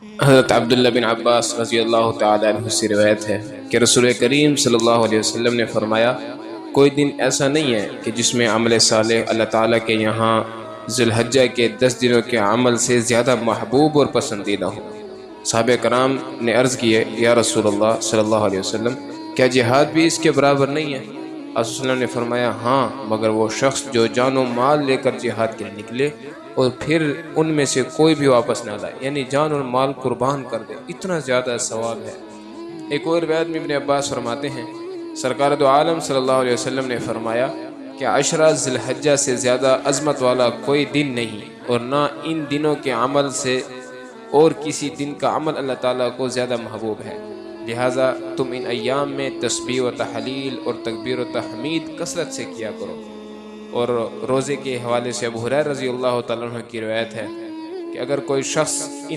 حضرت عبداللہ بن عباس رضی اللہ تعالی عنہ سے روایت ہے کہ رسول کریم صلی اللہ علیہ وسلم نے فرمایا، کوئی دن ایسا نہیں ہے کہ جس میں عمل صالح اللہ تعالیٰ کے یہاں ذی الحجہ کے 10 دنوں کے عمل سے زیادہ محبوب اور پسندیدہ ہو۔ صحابہ کرام نے عرض کیے، یا رسول اللہ صلی اللہ علیہ وسلم، کیا جہاد بھی اس کے برابر نہیں ہے؟ آپ صلی اللہ علیہ وسلم نے فرمایا، ہاں، مگر وہ شخص جو جان و مال لے کر جہاد کے لیے نکلے اور پھر ان میں سے کوئی بھی واپس نہ لائے، یعنی جان اور مال قربان کر دے، اتنا زیادہ ثواب ہے۔ ایک اور روایت میں ابن عباس فرماتے ہیں، سرکار دو عالم صلی اللہ علیہ وسلم نے فرمایا کہ عشرہ ذی الحجہ سے زیادہ عظمت والا کوئی دن نہیں، اور نہ ان دنوں کے عمل سے اور کسی دن کا عمل اللہ تعالیٰ کو زیادہ محبوب ہے، لہٰذا تم ان ایام میں تسبیح و تحلیل اور تکبیر و تحمید کثرت سے کیا کرو۔ اور روزے کے حوالے سے ابو ہریرہ رضی اللہ تعالیٰ عنہ کی روایت ہے کہ اگر کوئی شخص